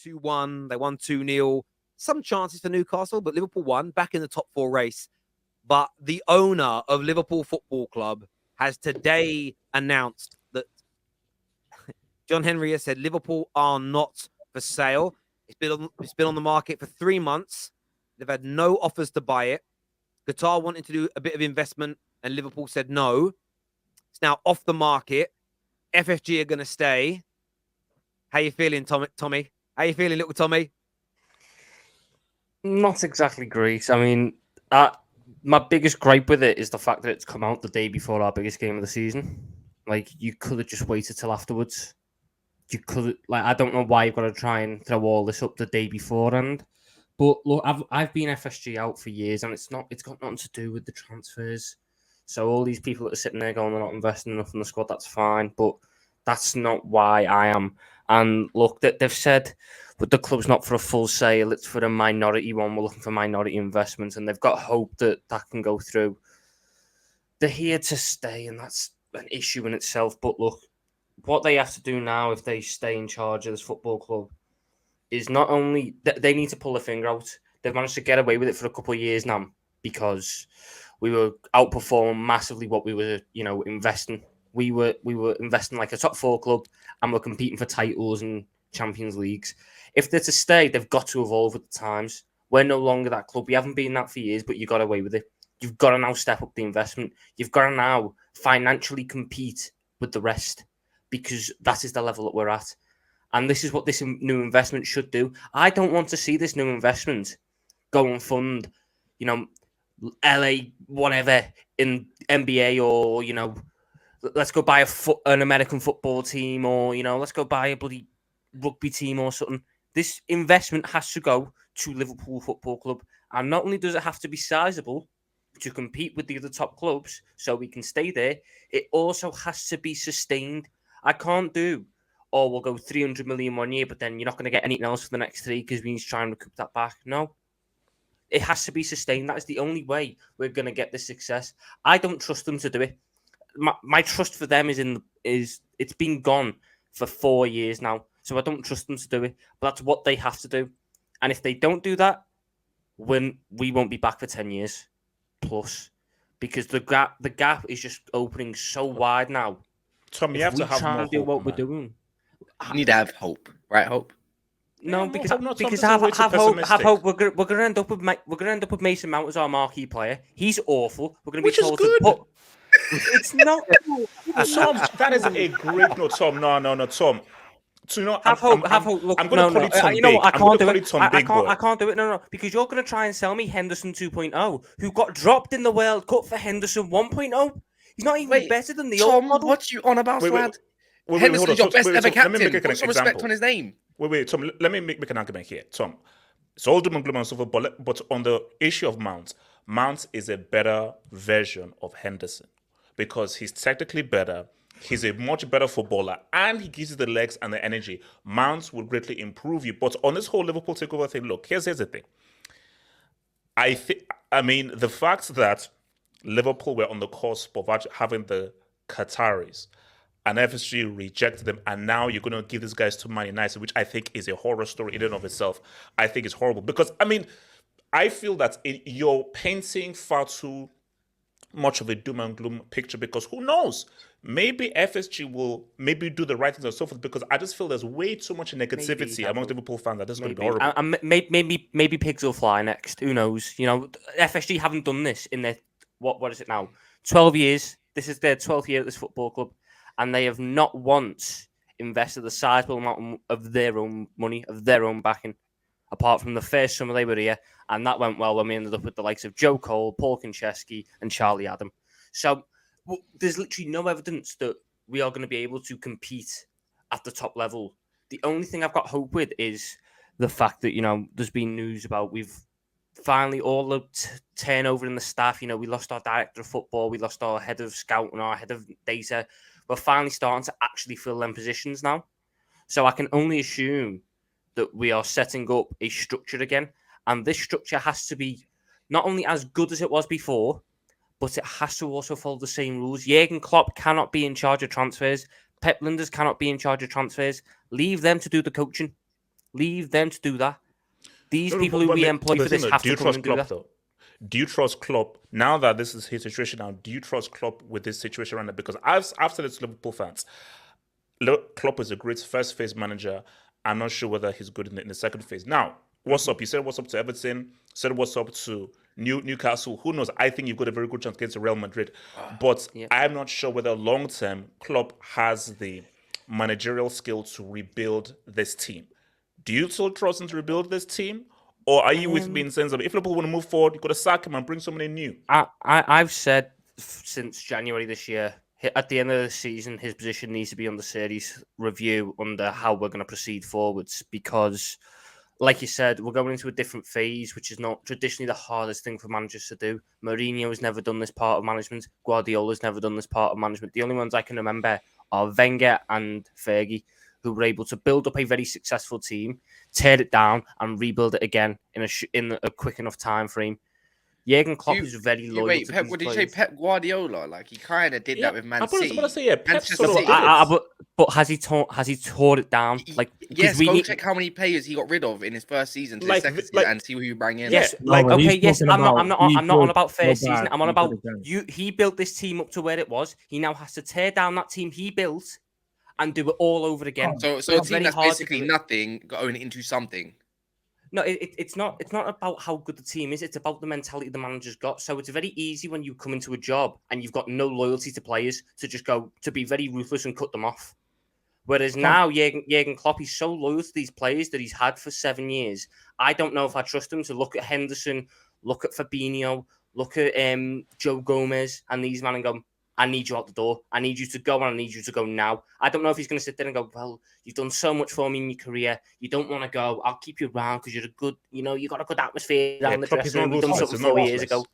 2-1. They won 2-0. Some chances for Newcastle, but Liverpool won, back in the top 4 race. But the owner of Liverpool Football Club has today announced that John Henry has said Liverpool are not for sale. It's been on the market for 3 months. They've had no offers to buy it. Qatar wanted to do a bit of investment, and Liverpool said no. It's now off the market. FFG are going to stay. How you feeling, Tommy? How you feeling, little Tommy? Not exactly great. I mean, my biggest gripe with it is the fact that it's come out the day before our biggest game of the season. Like, you could have just waited till afterwards. You could, I don't know why you've got to try and throw all this up the day beforehand. But look, I've been FSG out for years, and it's got nothing to do with the transfers. So all these people that are sitting there going, they're not investing enough in the squad, that's fine. But that's not why I am. And look, they've said, but the club's not for a full sale, it's for a minority one. We're looking for minority investment, and they've got hope that can go through. They're here to stay, and that's an issue in itself. But look, what they have to do now, if they stay in charge of this football club, is not only they need to pull their finger out. They've managed to get away with it for a couple of years now because we were outperforming massively what we were, investing. We were investing like a top 4 club, and we're competing for titles and Champions Leagues. If they're to stay, they've got to evolve with the times. We're no longer that club. We haven't been that for years, but you got away with it. You've got to now step up the investment. You've got to now financially compete with the rest, because that is the level that we're at. And this is what this new investment should do. I don't want to see this new investment go and fund, LA, whatever, in NBA, or, let's go buy an American football team, or, let's go buy a bloody rugby team or something. This investment has to go to Liverpool Football Club. And not only does it have to be sizable to compete with the other top clubs so we can stay there, it also has to be sustained. I can't do, we'll go 300 million 1 year, but then you're not going to get anything else for the next 3 because we need to try and recoup that back. No. It has to be sustained. That is the only way we're going to get this success. I don't trust them to do it. My trust for them is it's been gone for 4 years now, so I don't trust them to do it. But that's what they have to do. And if they don't do that, we won't be back for 10 years plus, because the gap is just opening so wide now. Tom, you have to have more hope, do what man. we're doing. You need to have hope, right? Hope. No, Yeah, because have hope. We're gonna end up with Mason Mount as our marquee player. He's awful. We're gonna be told to put. It's not. Tom, that is a great note, Tom. No, Tom. So have hope. Look, I'm going to call it Tom you know Big. what? I can't do it. I can't do it. No, because you're going to try and sell me Henderson 2.0, who got dropped in the World Cup for Henderson 1.0. He's not even better than the old model. What you on about, lad? Henderson's your best ever captain. Let me make Put some respect on his name. Wait, Tom. Let me make an argument here, Tom. It's all doom and gloom and so forth, but on the issue of Mount is a better version of Henderson because he's technically better. He's a much better footballer, and he gives you the legs and the energy. Mount will greatly improve you. But on this whole Liverpool takeover thing, look, here's the thing. The fact that Liverpool were on the cusp of having the Qataris, and FSG rejected them, and now you're going to give these guys to Man United, which I think is a horror story in and of itself. I think it's horrible because, I feel that you're painting far too much of a doom and gloom picture because who knows? Maybe FSG will do the right things and so forth because I just feel there's way too much negativity among Liverpool fans that this is going to be horrible. Maybe pigs will fly next. Who knows? FSG haven't done this in their, what is it now? 12 years. This is their 12th year at this football club. And they have not once invested a sizable amount of their own money, of their own backing, apart from the first summer they were here. And that went well when we ended up with the likes of Joe Cole, Paul Konchesky, and Charlie Adam. So there's literally no evidence that we are going to be able to compete at the top level. The only thing I've got hope with is the fact that, there's been news about we've finally all the turnover in the staff. We lost our director of football, we lost our head of scout and our head of data. We're finally starting to actually fill them positions now. So I can only assume that we are setting up a structure again. And this structure has to be not only as good as it was before, but it has to also follow the same rules. Jurgen Klopp cannot be in charge of transfers. Pep Linders cannot be in charge of transfers. Leave them to do the coaching. Leave them to do that. These No, people but- who but we the- employ but for this Zeno, have do you to come trust and do Klopp that. though? Do you trust Klopp now that this is his situation now? Do you trust Klopp with this situation right now? Because I've said it to Liverpool fans. Klopp is a great first phase manager. I'm not sure whether he's good in the second phase. Now, what's up? You said what's up to Everton. Said what's up to Newcastle. Who knows? I think you've got a very good chance against Real Madrid. But Yeah. I'm not sure whether long term Klopp has the managerial skill to rebuild this team. Do you still trust him to rebuild this team? Or are you with me in the sense of if Liverpool want to move forward, you've got to sack him and bring somebody new? I've said since January this year, at the end of the season, his position needs to be under series review under how we're going to proceed forwards because, like you said, we're going into a different phase, which is not traditionally the hardest thing for managers to do. Mourinho has never done this part of management. Guardiola's never done this part of management. The only ones I can remember are Wenger and Fergie, who were able to build up a very successful team, tear it down, and rebuild it again in a quick enough time frame. Jurgen Klopp is very loyal to Pep, these what did you players. say? Pep Guardiola? Like he kind of did that with Man City. I'm gonna say, yeah, Pep Manchester sort of City. did it. But has he tore it down? Like Yes, we go need, check how many players he got rid of in his first season to Like- his second season like- and see who he bring in. Yes, Yeah, like, but he's okay, yes. talking I'm not about on about so first bad, season. I'm on he about did it again. you. He built this team up to where it was. He now has to tear down that team he built and do it all over again. So a It's team very that's hard to basically do it. nothing going into something. No, it's not. It's not about how good the team is. It's about the mentality the manager's got. So it's very easy when you come into a job and you've got no loyalty to players to just go to be very ruthless and cut them off. Whereas now Jurgen Klopp, he's so loyal to these players that he's had for 7 years. I don't know if I trust him to look at Henderson, look at Fabinho, look at Joe Gomez and these men and go, I need you out the door. I need you to go and I need you to go now. I don't know if he's going to sit there and go, well, you've done so much for me in your career. You don't want to go. I'll keep you around because you're a good, you got a good atmosphere Yeah, around the Klopp is dressing not room. You've done ruthless. something He's not 4 years ruthless. ago.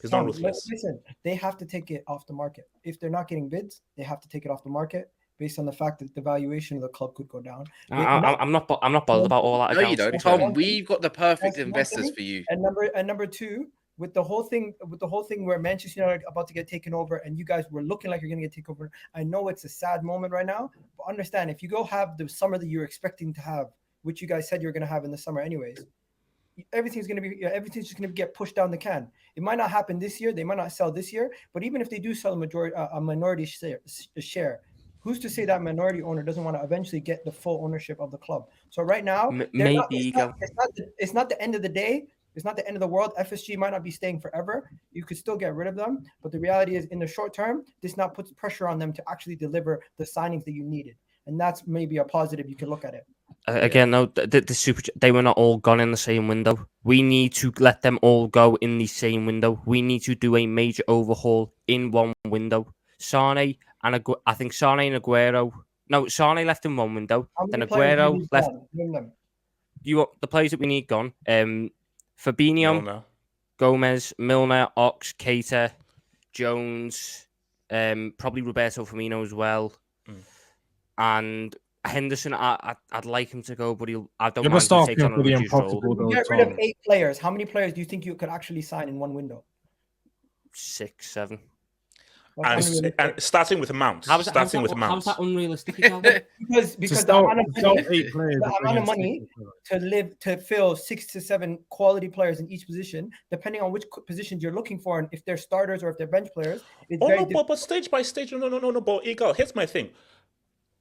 He's not Tom, ruthless. listen, they have to take it off the market. If they're not getting bids, they have to take it off the market based on the fact that the valuation of the club could go down. I'm not bothered about all that. No, you don't, Tom. One thing- We've got the perfect that's one investors thing. for you. And number two, with the whole thing where Manchester United are about to get taken over, and you guys were looking like you're going to get taken over. I know it's a sad moment right now, but understand if you go have the summer that you're expecting to have, which you guys said you're going to have in the summer, anyways, everything's just going to get pushed down the can. It might not happen this year. They might not sell this year, but even if they do sell a minority share, who's to say that minority owner doesn't want to eventually get the full ownership of the club? So right now, it's not the end of the day. It's not the end of the world. FSG might not be staying forever. You could still get rid of them. But the reality is, in the short term, this now puts pressure on them to actually deliver the signings that you needed. And that's maybe a positive. You can look at it. Again, no, they were not all gone in the same window. We need to let them all go in the same window. We need to do a major overhaul in one window. Sane and I think Sane and Aguero. No, Sane left in one window. Then Aguero left. The players that we need gone. Fabinho, Milner. Gomez, Milner, Ox, Keita, Jones, probably Roberto Firmino as well, and Henderson. I'd like him to go, but I don't mind if he takes on a reduced role. You get rid of 8 players. How many players do you think you could actually sign in one window? 6, 7. And starting with Mount. How's that unrealistic? because the amount of money to fill 6 to 7 quality players in each position, depending on which positions you're looking for, and if they're starters or if they're bench players. But stage by stage, no. But Eagle, here's my thing.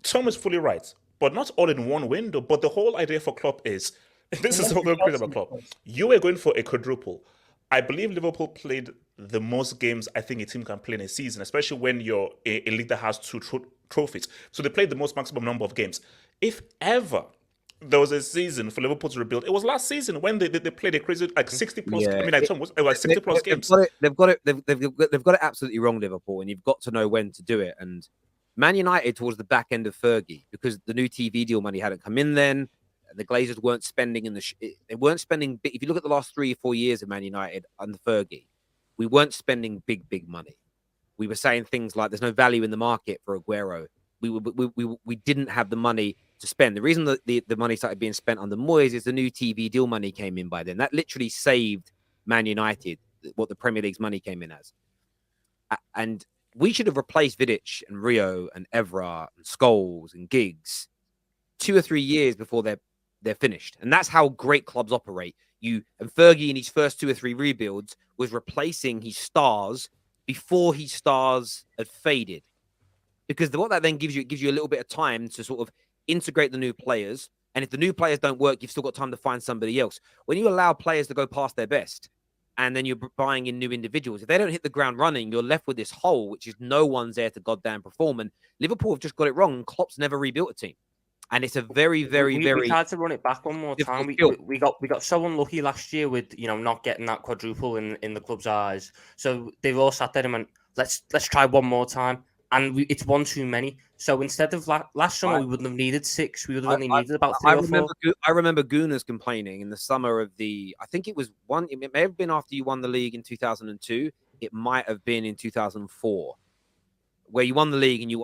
Tom is fully right, but not all in one window. But the whole idea for Klopp is this is what we're crazy about Klopp. You were going for a quadruple. I believe Liverpool played the most games I think a team can play in a season, especially when you're a league that has 2 trophies. So they played the most maximum number of games. If ever there was a season for Liverpool to rebuild, it was last season when they played a crazy 60 plus. Yeah. I mean, it was like 60 plus games. They've got it absolutely wrong, Liverpool, and you've got to know when to do it. And Man United towards the back end of Fergie, because the new TV deal money hadn't come in then. The Glazers weren't spending they weren't spending big. If you look at the last 3 or 4 years of Man United under Fergie, we weren't spending big money. We were saying things like there's no value in the market for Aguero. We didn't have the money to spend. The reason that the money started being spent under Moyes is the new TV deal money came in by then. That literally saved Man United what the Premier League's money came in as. And we should have replaced Vidic and Rio and Evra and Scholes and Giggs 2 or 3 years before their they're finished. And that's how great clubs operate. And Fergie in his first 2 or 3 rebuilds was replacing his stars before his stars had faded. Because what that then gives you, it gives you a little bit of time to sort of integrate the new players. And if the new players don't work, you've still got time to find somebody else. When you allow players to go past their best, and then you're buying in new individuals, if they don't hit the ground running, you're left with this hole, which is no one's there to goddamn perform. And Liverpool have just got it wrong. Klopp's never rebuilt a team. And it's a very, very, very... We tried to run it back one more time. We got so unlucky last year with, not getting that quadruple in the club's eyes. So they've all sat there and went, let's try one more time. And it's one too many. So instead of last summer, we wouldn't have needed 6. We would have only needed about 3 or 4. I remember Gunners complaining in the summer of I think it was it may have been after you won the league in 2002. It might have been in 2004, where you won the league and you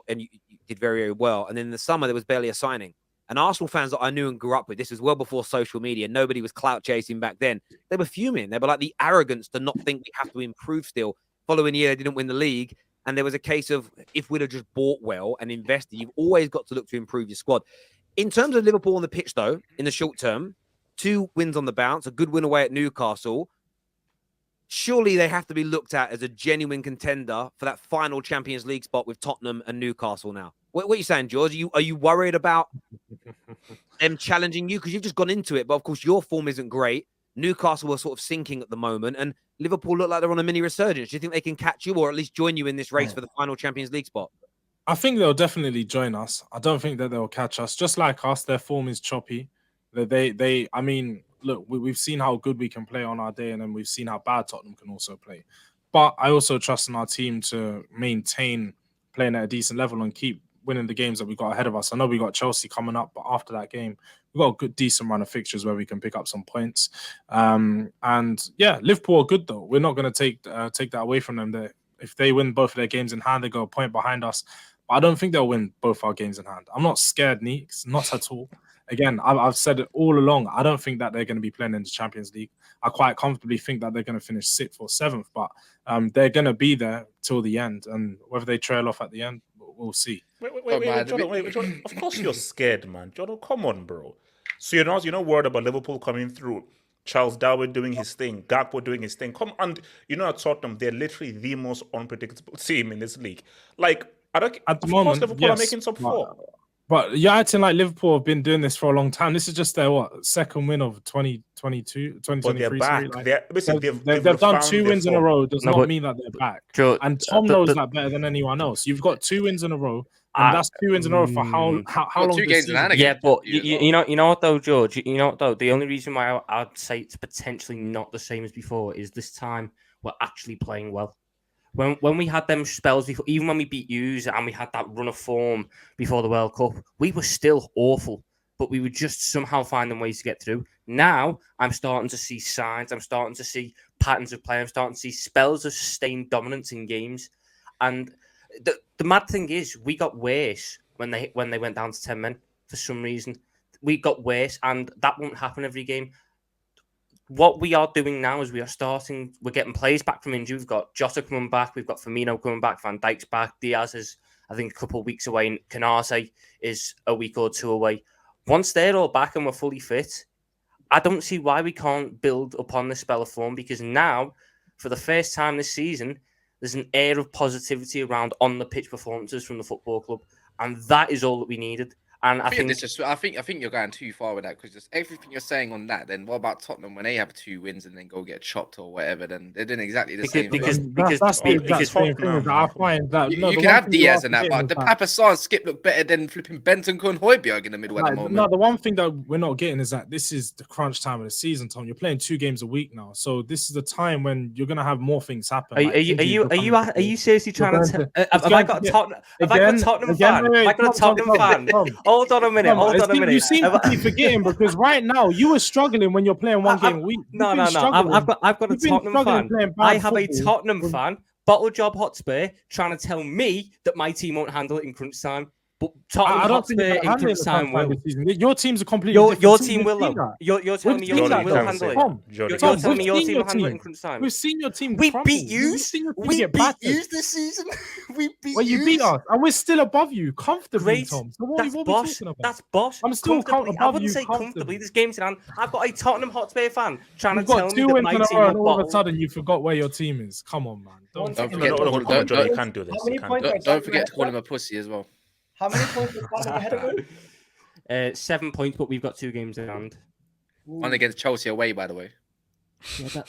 did very, very well. And then in the summer, there was barely a signing. And Arsenal fans that I knew and grew up with, this was well before social media. Nobody was clout chasing back then. They were fuming. They were like the arrogance to not think we have to improve still. Following year, they didn't win the league. And there was a case of, if we'd have just bought well and invested, you've always got to look to improve your squad. In terms of Liverpool on the pitch, though, in the short term, 2 wins on the bounce, a good win away at Newcastle. Surely they have to be looked at as a genuine contender for that final Champions League spot with Tottenham and Newcastle now. What are you saying, George? Are you worried about them challenging you? Because you've just gone into it, but of course your form isn't great. Newcastle are sort of sinking at the moment, and Liverpool look like they're on a mini resurgence. Do you think they can catch you or at least join you in this race for the final Champions League spot? I think they'll definitely join us. I don't think that they'll catch us. Just like us, their form is choppy. I mean, look, we've seen how good we can play on our day, and then we've seen how bad Tottenham can also play. But I also trust in our team to maintain playing at a decent level and keep winning the games that we got ahead of us. I know we got Chelsea coming up, but after that game, we've got a good, decent run of fixtures where we can pick up some points. And yeah, Liverpool are good though. We're not going to take that away from them. If they win both of their games in hand, they go a point behind us. But I don't think they'll win both our games in hand. I'm not scared, Neeks, not at all. Again, I've said it all along. I don't think that they're going to be playing in the Champions League. I quite comfortably think that they're going to finish 6th or 7th, but they're going to be there till the end. And whether they trail off at the end, we'll see. Wait, Jordan. Of course you're scared, man. Jordan, come on, bro. So you're not worried about Liverpool coming through, Charles Darwin doing his thing, Gakpo doing his thing. Come on, at Tottenham, they're literally the most unpredictable team in this league. Like, at the moment, Liverpool are making top 4. But you're acting like Liverpool have been doing this for a long time. This is just their second win of 2022, 2023. But they're back. They've done 2 wins in a row. Does not mean that they're back. Joe, and Tom knows that better than anyone else. You've got 2 wins in a row, and that's 2 wins in a row for how long? 2 games in hand. Yeah, but you know what though, George. You know what though. The only reason why I'd say it's potentially not the same as before is this time we're actually playing well. When we had them spells before, even when we beat Hughes and we had that run of form before the World Cup, we were still awful, but we would just somehow finding ways to get through. Now I'm starting to see signs. I'm starting to see patterns of play. I'm starting to see spells of sustained dominance in games. And the mad thing is, we got worse when they went down to 10 men for some reason. We got worse, and that won't happen every game. What we are doing now is we're getting players back from injury. We've got Jota coming back. We've got Firmino coming back. Van Dijk's back. Diaz is, I think, a couple of weeks away. And Canate is a week or 2 away. Once they're all back and we're fully fit, I don't see why we can't build upon this spell of form, because now, for the first time this season, there's an air of positivity around on-the-pitch performances from the football club. And that is all that we needed. And I think you're going too far with that, because just everything you're saying on that. Then what about Tottenham when they have 2 wins and then go get chopped or whatever? Then they're doing exactly the same. Because I find that you can have Diaz and that, but the Papa San skip look better than flipping Bentancur and Højbjerg in the middle at the moment. No, the one thing that we're not getting is that this is the crunch time of the season, Tom. You're playing 2 games a week now, so this is the time when you're gonna have more things happen. Are you seriously trying to? Have I got a Tottenham fan? Hold on a minute. You seem to be forgetting, because right now you were struggling when you're playing 1 game a week. No. I've got a Tottenham fan. I have a Tottenham fan, Bottle Job Hotspur, trying to tell me that my team won't handle it in crunch time. But Tottenham I don't think Hotspur they're in handling crunch the time time will. this season. Your team's a completely Your different team We've will seen though. that. You're telling me We've your seen team that, will though. handle it. Tom, Jordan, You're Tom, telling me we've your seen team your will handle it in team. crunch time. We've seen your team We crumble. beat you. We've seen your team We get beat battered. you this season. We beat Well, you beat us, and we're still above you comfortably, Great. Tom. So what That's are we boss. talking about? That's boss. I'm still Comfortably. I above wouldn't you say comfortably. comfortably. This game's in hand. I've got a Tottenham Hotspur fan trying We've to tell got me 2 that wins my in a team row, will and all of a bottle. sudden you forgot where your team is. Come on, man. Don't Don't forget forget no, to call come on, him. Jordan, you can't do this. How many You can't points do are this. Don't forget to call Tottenham him a pussy as well. How many points is Tottenham ahead of us? 7 points, but we've got 2 games in hand. One against Chelsea away, by the way. Yeah,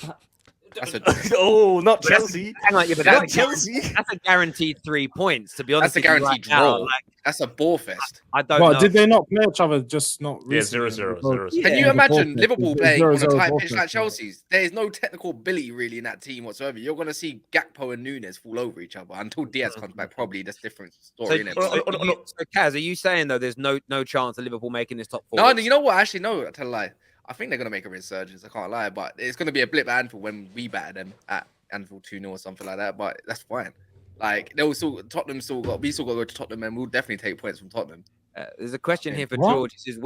That's a oh, not But that's- Chelsea. Hang on, yeah, but Not that's Chelsea. that's a guaranteed 3 points. To be honest, that's a with you guaranteed right now, draw. like, That's a ball fest. I don't Well, know. did they not play each other just not Yeah, recently? 0-0, Both- 0-0. Can you Yeah, imagine both Liverpool it's playing on a 0-0 tight both pitch games, like right? Chelsea's? There is no technical ability really in that team whatsoever. You're going to see Gakpo and Nunes fall over each other until Diaz comes back. Probably that's a different So, story. innit? so Kaz, are you saying though there's no chance of Liverpool making this top 4? No, you know what? Actually, no. I tell a lie. I think they're going to make a resurgence. I can't lie, but it's going to be a blip at Anfield when we batter them at Anfield 2-0 or something like that. But that's fine. Like we still got to go to Tottenham, and we'll definitely take points from Tottenham. There's a question here for What? George. It says,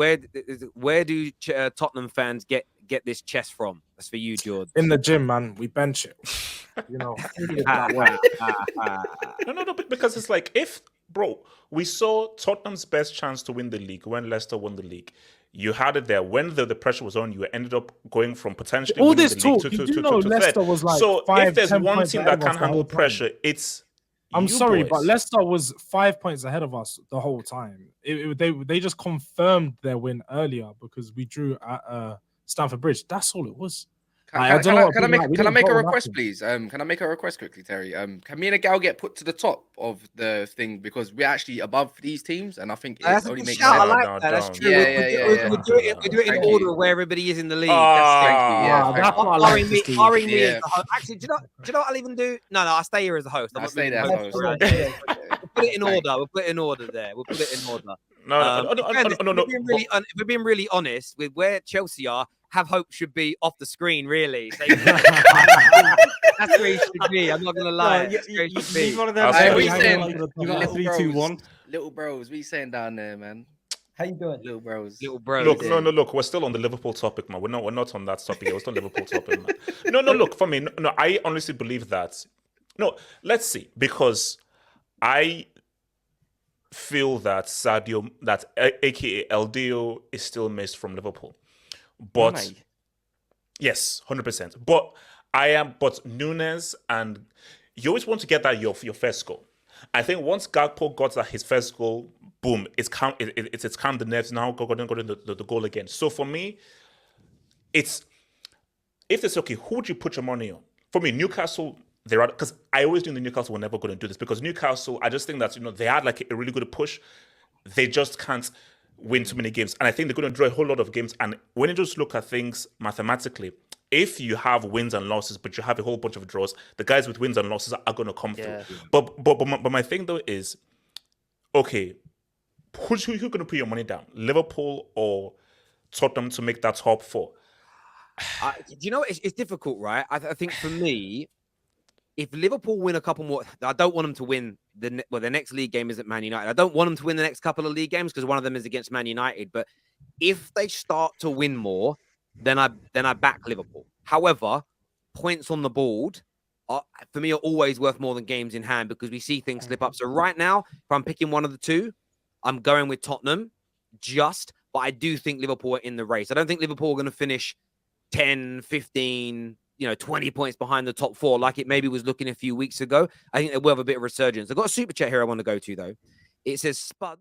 where do Tottenham fans get this chest from? That's for you, George. In the gym, man, we bench it. You know, that way. No, because it's like we saw Tottenham's best chance to win the league when Leicester won the league. You had it there when the pressure was on. You ended up going from potentially All winning this the league talk, to you do know third. Leicester was like So 5, if there's 10 one points team ahead that of us can the handle whole time. pressure, it's I'm you sorry, boys. but Leicester was 5 points ahead of us the whole time. They just confirmed their win earlier because we drew at Stamford Bridge. That's all it was. Can I don't know what I people like. We make a didn't vote on request, nothing. please? Can I make a request quickly, Terry? Can me and a gal get put to the top of the thing because we're actually above these teams, and I think it That's a only good makes shout. I sense. No, like that. That's don't. true. Yeah. We'll do it in Thank order you. of where everybody is in the league. Thank you. Yeah, Ah, thank that's you. what I like Barring to me, see. barring me Yeah. as the host. Actually, do you know what I'll even do? No, I'll stay here as the host. I'm I'll not stay moving there as the the host host. around. Yeah. We'll put it in order. We'll put it in order there. We'll put it in order. No. If we're being really honest with where Chelsea are, have hope should be off the screen, really. So, that's where he should be. I'm not gonna lie. No, That's where he you should be. need one of them. Hey, what you You saying? got a 3-2-1. Little bros, what you saying down there, man? How you doing? Little bros. Little bro. Look, look. We're still on the Liverpool topic, man. We're not on that topic. We're still on the Liverpool topic, man. No. Look, for me, no. I honestly believe that. No, let's see, because I feel that Sadio, that aka LDO, is still missed from Liverpool. But Mane. yes, 100%. But Nunes, and you always want to get that your first goal. I think once Gakpo got that his first goal, boom, it's calmed the nerves. Now go the goal again. So for me, if it's okay, who would you put your money on? For me, Newcastle, they're out, because I always knew the Newcastle were never going to do this, because Newcastle, I just think that they had like a really good push. They just can't win too many games, and I think they're going to draw a whole lot of games. And when you just look at things mathematically, if you have wins and losses, but you have a whole bunch of draws, the guys with wins and losses are going to come through. But my thing though is, okay, who's going to put your money down? Liverpool or Tottenham to make that top 4? Do you know it's difficult, right? I think for me, if Liverpool win a couple more, I don't want them to win the next league game is at Man United. I don't want them to win the next couple of league games because one of them is against Man United. But if they start to win more, then I back Liverpool. However, points on the board for me are always worth more than games in hand because we see things slip up. So right now, if I'm picking one of the two, I'm going with Tottenham. But I do think Liverpool are in the race. I don't think Liverpool are going to finish 10, 15, 20 points behind the top 4 like it maybe was looking a few weeks ago. I think they will have a bit of resurgence. I've got a super chat here I want to go to, though. It says Spud